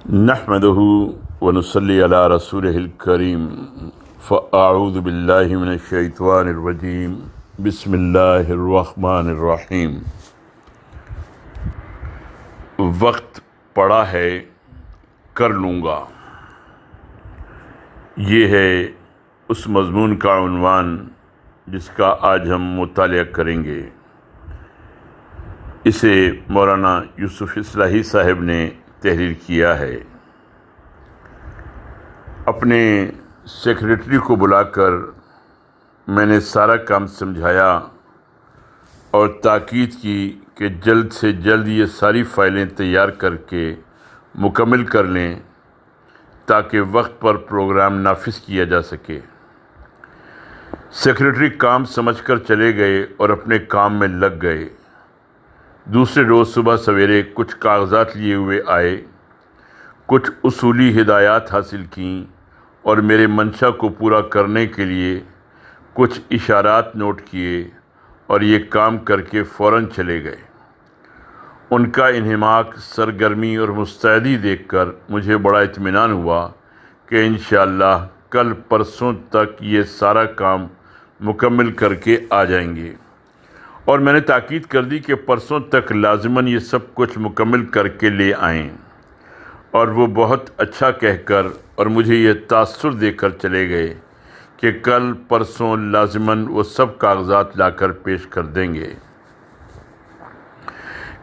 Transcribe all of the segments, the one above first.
نحمده ونصلي على رسوله الكريم فأعوذ بالله من الشيطان الرجيم بسم الله الرحمن الرحیم۔ وقت پڑا ہے کر لوں گا، یہ ہے اس مضمون کا عنوان جس کا آج ہم مطالعہ کریں گے۔ اسے مولانا یوسف اصلاحی صاحب نے تحریر کیا ہے۔ اپنے سیکریٹری کو بلا کر میں نے سارا کام سمجھایا اور تاکید کی کہ جلد سے جلد یہ ساری فائلیں تیار کر کے مکمل کر لیں تاکہ وقت پر پروگرام نافذ کیا جا سکے۔ سیکریٹری کام سمجھ کر چلے گئے اور اپنے کام میں لگ گئے۔ دوسرے روز صبح سویرے کچھ کاغذات لیے ہوئے آئے، کچھ اصولی ہدایات حاصل کیں اور میرے منشا کو پورا کرنے کے لیے کچھ اشارات نوٹ کیے اور یہ کام کر کے فوراً چلے گئے۔ ان کا انہماک، سرگرمی اور مستعدی دیکھ کر مجھے بڑا اطمینان ہوا کہ انشاءاللہ کل پرسوں تک یہ سارا کام مکمل کر کے آ جائیں گے، اور میں نے تاکید کر دی کہ پرسوں تک لازماً یہ سب کچھ مکمل کر کے لے آئیں، اور وہ بہت اچھا کہہ کر اور مجھے یہ تاثر دے کر چلے گئے کہ کل پرسوں لازماً وہ سب کاغذات لا کر پیش کر دیں گے۔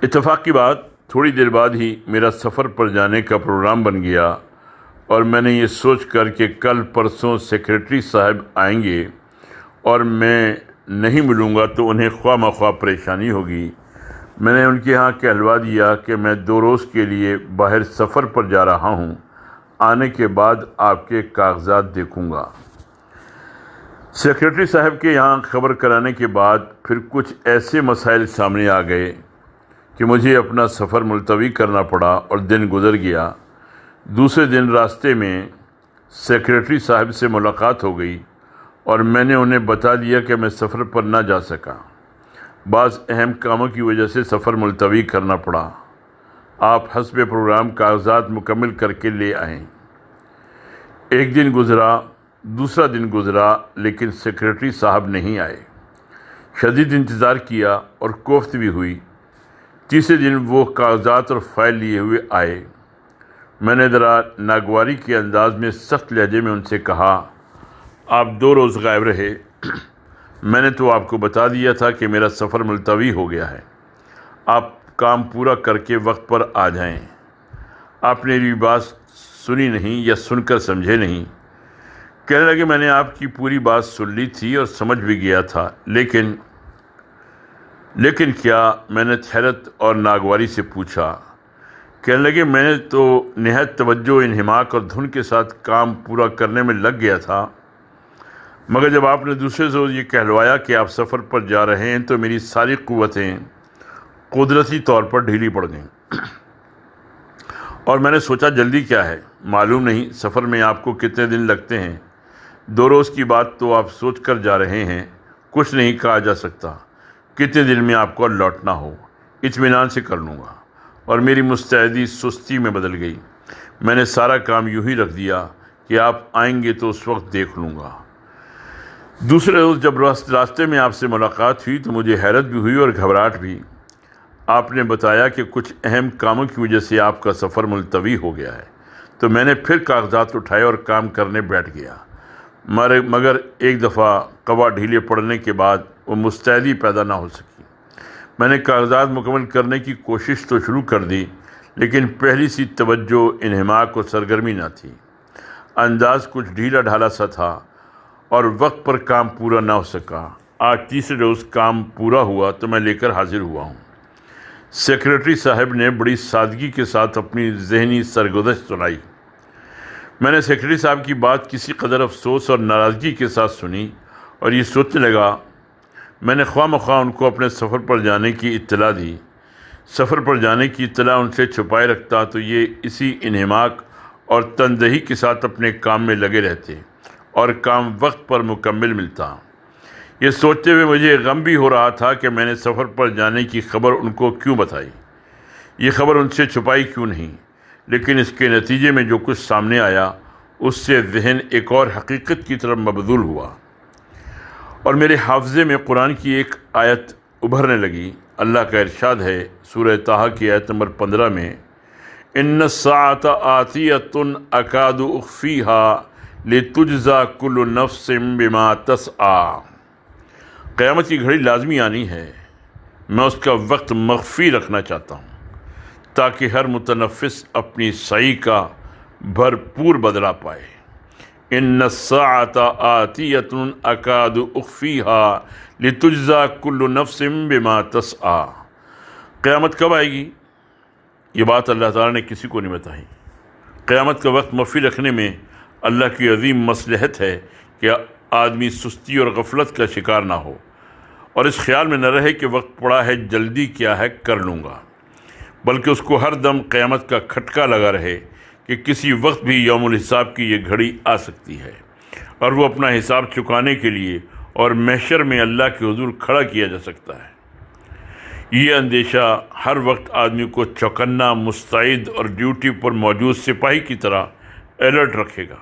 اتفاق کی بات، تھوڑی دیر بعد ہی میرا سفر پر جانے کا پروگرام بن گیا، اور میں نے یہ سوچ کر کہ کل پرسوں سیکریٹری صاحب آئیں گے اور میں نہیں ملوں گا تو انہیں خواہ مخواہ پریشانی ہوگی، میں نے ان کے ہاں کہلوا دیا کہ میں 2 روز کے لیے باہر سفر پر جا رہا ہوں، آنے کے بعد آپ کے کاغذات دیکھوں گا۔ سیکریٹری صاحب کے یہاں خبر کرانے کے بعد پھر کچھ ایسے مسائل سامنے آ گئے کہ مجھے اپنا سفر ملتوی کرنا پڑا اور دن گزر گیا۔ دوسرے دن راستے میں سیکریٹری صاحب سے ملاقات ہو گئی اور میں نے انہیں بتا دیا کہ میں سفر پر نہ جا سکا، بعض اہم کاموں کی وجہ سے سفر ملتوی کرنا پڑا۔ آپ حسب پروگرام کاغذات مکمل کر کے لے آئیں۔ ایک دن گزرا، دوسرا دن گزرا، لیکن سیکریٹری صاحب نہیں آئے۔ شدید انتظار کیا اور کوفت بھی ہوئی۔ تیسرے دن وہ کاغذات اور فائل لیے ہوئے آئے۔ میں نے ذرا ناگواری کے انداز میں سخت لہجے میں ان سے کہا، آپ 2 روز غائب رہے، میں نے تو آپ کو بتا دیا تھا کہ میرا سفر ملتوی ہو گیا ہے، آپ کام پورا کر کے وقت پر آ جائیں۔ آپ نے میری بات سنی نہیں یا سن کر سمجھے نہیں۔ کہنے لگے، میں نے آپ کی پوری بات سن لی تھی اور سمجھ بھی گیا تھا، لیکن کیا؟ میں نے حیرت اور ناگواری سے پوچھا۔ کہنے لگے، میں نے تو نہایت توجہ، انہماک اور دھن کے ساتھ کام پورا کرنے میں لگ گیا تھا، مگر جب آپ نے دوسرے روز یہ کہلوایا کہ آپ سفر پر جا رہے ہیں تو میری ساری قوتیں قدرتی طور پر ڈھیلی پڑ گئیں، اور میں نے سوچا جلدی کیا ہے، معلوم نہیں سفر میں آپ کو کتنے دن لگتے ہیں۔ 2 روز کی بات تو آپ سوچ کر جا رہے ہیں، کچھ نہیں کہا جا سکتا کتنے دن میں آپ کو لوٹنا ہو، اطمینان سے کر لوں گا۔ اور میری مستعدی سستی میں بدل گئی۔ میں نے سارا کام یوں ہی رکھ دیا کہ آپ آئیں گے تو اس وقت دیکھ لوں گا۔ دوسرے روز جب راستے میں آپ سے ملاقات ہوئی تو مجھے حیرت بھی ہوئی اور گھبراہٹ بھی۔ آپ نے بتایا کہ کچھ اہم کاموں کی وجہ سے آپ کا سفر ملتوی ہو گیا ہے، تو میں نے پھر کاغذات اٹھائے اور کام کرنے بیٹھ گیا، مگر ایک دفعہ قوا ڈھیلے پڑنے کے بعد وہ مستعدی پیدا نہ ہو سکی۔ میں نے کاغذات مکمل کرنے کی کوشش تو شروع کر دی، لیکن پہلی سی توجہ، انہماک اور سرگرمی نہ تھی۔ انداز کچھ ڈھیلا ڈھالا سا تھا اور وقت پر کام پورا نہ ہو سکا۔ آج تیسرے روز کام پورا ہوا تو میں لے کر حاضر ہوا ہوں۔ سیکریٹری صاحب نے بڑی سادگی کے ساتھ اپنی ذہنی سرگزشت سنائی۔ میں نے سیکریٹری صاحب کی بات کسی قدر افسوس اور ناراضگی کے ساتھ سنی اور یہ سوچنے لگا، میں نے خواہ مخواہ ان کو اپنے سفر پر جانے کی اطلاع دی۔ سفر پر جانے کی اطلاع ان سے چھپائے رکھتا تو یہ اسی انہماک اور تندہی کے ساتھ اپنے کام میں لگے رہتے اور کام وقت پر مکمل ملتا۔ یہ سوچتے ہوئے مجھے غم بھی ہو رہا تھا کہ میں نے سفر پر جانے کی خبر ان کو کیوں بتائی، یہ خبر ان سے چھپائی کیوں نہیں، لیکن اس کے نتیجے میں جو کچھ سامنے آیا اس سے ذہن ایک اور حقیقت کی طرف مبذول ہوا، اور میرے حافظے میں قرآن کی ایک آیت ابھرنے لگی۔ اللہ کا ارشاد ہے سورہ طٰہٰ کی آیت نمبر 15 میں، ان الساعۃ آتیۃ اکاد اخفیہا لتجزی کل نفس بما تسعی۔ قیامت کی گھڑی لازمی آنی ہے، میں اس کا وقت مخفی رکھنا چاہتا ہوں تاکہ ہر متنفس اپنی سعی کا بھرپور بدلہ پائے۔ ان الساعۃ آتیۃ اکاد اخفیہا لتجزی کل نفس بما تسعی۔ قیامت کب آئے گی؟ یہ بات اللہ تعالیٰ نے کسی کو نہیں بتائی۔ قیامت کا وقت مخفی رکھنے میں اللہ کی عظیم مصلحت ہے کہ آدمی سستی اور غفلت کا شکار نہ ہو، اور اس خیال میں نہ رہے کہ وقت پڑا ہے، جلدی کیا ہے، کر لوں گا، بلکہ اس کو ہر دم قیامت کا کھٹکا لگا رہے کہ کسی وقت بھی یوم الحساب کی یہ گھڑی آ سکتی ہے، اور وہ اپنا حساب چکانے کے لیے اور محشر میں اللہ کے حضور کھڑا کیا جا سکتا ہے۔ یہ اندیشہ ہر وقت آدمی کو چوکنا، مستعد اور ڈیوٹی پر موجود سپاہی کی طرح الرٹ رکھے گا،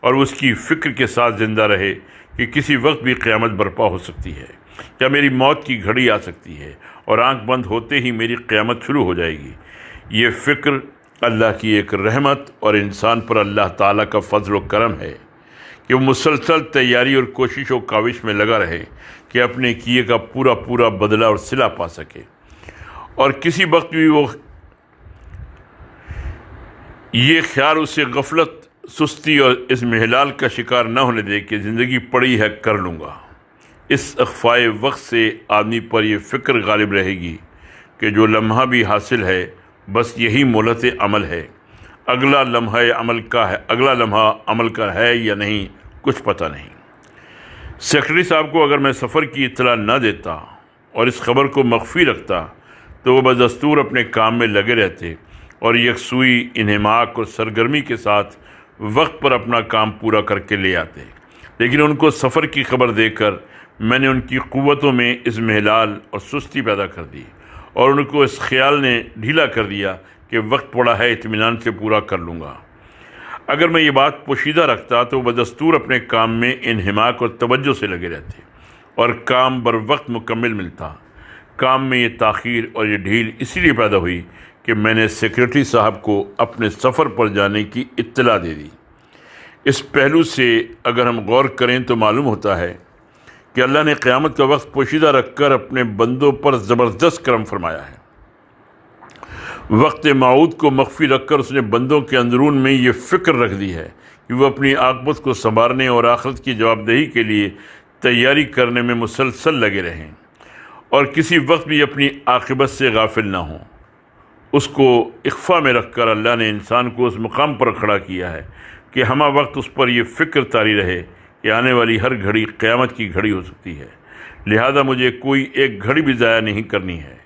اور اس کی فکر کے ساتھ زندہ رہے کہ کسی وقت بھی قیامت برپا ہو سکتی ہے، یا میری موت کی گھڑی آ سکتی ہے، اور آنکھ بند ہوتے ہی میری قیامت شروع ہو جائے گی۔ یہ فکر اللہ کی ایک رحمت اور انسان پر اللہ تعالیٰ کا فضل و کرم ہے کہ وہ مسلسل تیاری اور کوشش و کاوش میں لگا رہے کہ اپنے کیے کا پورا پورا بدلہ اور صلہ پا سکے، اور کسی وقت بھی وہ یہ خیال اسے غفلت، سستی اور اس محلال کا شکار نہ ہونے دے کہ زندگی پڑی ہے، کر لوں گا۔ اس اخفائے وقت سے آدمی پر یہ فکر غالب رہے گی کہ جو لمحہ بھی حاصل ہے بس یہی مہلت عمل ہے، اگلا لمحہ عمل کا ہے یا نہیں کچھ پتہ نہیں۔ سیکرٹری صاحب کو اگر میں سفر کی اطلاع نہ دیتا اور اس خبر کو مخفی رکھتا تو وہ بدستور اپنے کام میں لگے رہتے اور یکسوئی، انہماک اور سرگرمی کے ساتھ وقت پر اپنا کام پورا کر کے لے آتے، لیکن ان کو سفر کی خبر دے کر میں نے ان کی قوتوں میں اضمحلال اور سستی پیدا کر دی، اور ان کو اس خیال نے ڈھیلا کر دیا کہ وقت پڑا ہے، اطمینان سے پورا کر لوں گا۔ اگر میں یہ بات پوشیدہ رکھتا تو بدستور اپنے کام میں انہماک اور توجہ سے لگے رہتے اور کام بر وقت مکمل ملتا۔ کام میں یہ تاخیر اور یہ ڈھیل اسی لیے پیدا ہوئی کہ میں نے سیکرٹری صاحب کو اپنے سفر پر جانے کی اطلاع دے دی۔ اس پہلو سے اگر ہم غور کریں تو معلوم ہوتا ہے کہ اللہ نے قیامت کا وقت پوشیدہ رکھ کر اپنے بندوں پر زبردست کرم فرمایا ہے۔ وقت موعود کو مخفی رکھ کر اس نے بندوں کے اندرون میں یہ فکر رکھ دی ہے کہ وہ اپنی عاقبت کو سنوارنے اور آخرت کی جواب دہی کے لیے تیاری کرنے میں مسلسل لگے رہیں، اور کسی وقت بھی اپنی عاقبت سے غافل نہ ہوں۔ اس کو اخفا میں رکھ کر اللہ نے انسان کو اس مقام پر کھڑا کیا ہے کہ ہمہ وقت اس پر یہ فکر طاری رہے کہ آنے والی ہر گھڑی قیامت کی گھڑی ہو سکتی ہے، لہذا مجھے کوئی ایک گھڑی بھی ضائع نہیں کرنی ہے۔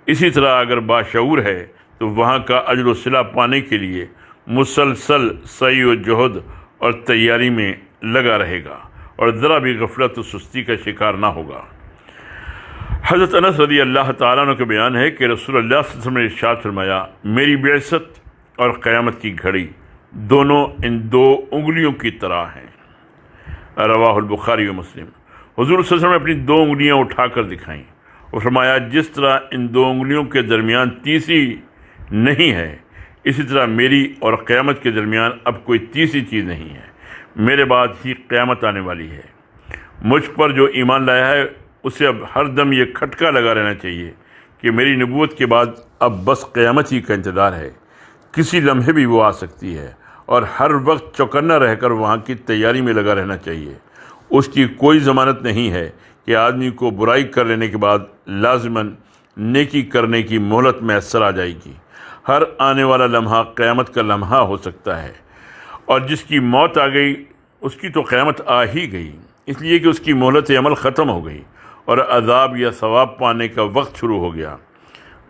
اسی طرح اگر باشعور ہے تو وہاں کا اجر و صلہ پانے کے لیے مسلسل سعی و جہد اور تیاری میں لگا رہے گا، اور ذرا بھی غفلت و سستی کا شکار نہ ہوگا۔ حضرت انس رضی اللہ تعالیٰ عنہ کا بیان ہے کہ رسول اللہ صلی اللہ علیہ وسلم نے ارشاد فرمایا، میری بعثت اور قیامت کی گھڑی دونوں ان دو انگلیوں کی طرح ہیں۔ رواہ البخاری و مسلم۔ حضور صلی اللہ علیہ وسلم نے اپنی دو انگلیاں اٹھا کر دکھائیں اور فرمایا، جس طرح ان دو انگلیوں کے درمیان تیسری نہیں ہے، اسی طرح میری اور قیامت کے درمیان اب کوئی تیسری چیز نہیں ہے، میرے بعد ہی قیامت آنے والی ہے۔ مجھ پر جو ایمان لایا ہے اسے اب ہر دم یہ کھٹکا لگا رہنا چاہیے کہ میری نبوت کے بعد اب بس قیامت ہی کا انتظار ہے، کسی لمحے بھی وہ آ سکتی ہے، اور ہر وقت چوکنا رہ کر وہاں کی تیاری میں لگا رہنا چاہیے۔ اس کی کوئی ضمانت نہیں ہے کہ آدمی کو برائی کر لینے کے بعد لازماً نیکی کرنے کی مہلت میسر آ جائے گی۔ ہر آنے والا لمحہ قیامت کا لمحہ ہو سکتا ہے، اور جس کی موت آ گئی اس کی تو قیامت آ ہی گئی، اس لیے کہ اس کی مہلت عمل ختم ہو گئی اور عذاب یا ثواب پانے کا وقت شروع ہو گیا۔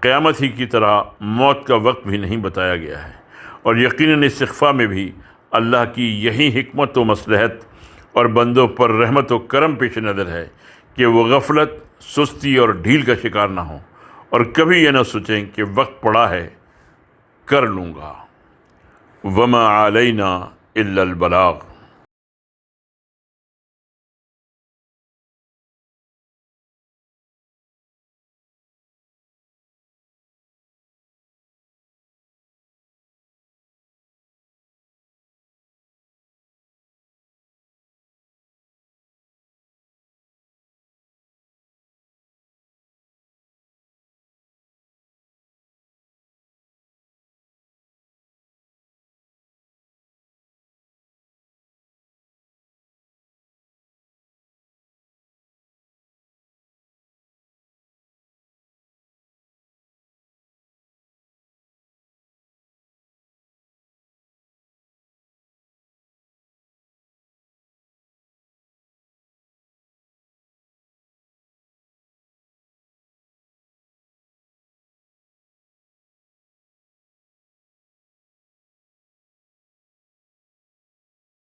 قیامت ہی کی طرح موت کا وقت بھی نہیں بتایا گیا ہے، اور یقیناً استغفا میں بھی اللہ کی یہی حکمت و مصلحت اور بندوں پر رحمت و کرم پیش نظر ہے کہ وہ غفلت، سستی اور ڈھیل کا شکار نہ ہوں، اور کبھی یہ نہ سوچیں کہ وقت پڑا ہے، کر لوں گا۔ وما علینا الا البلاغ۔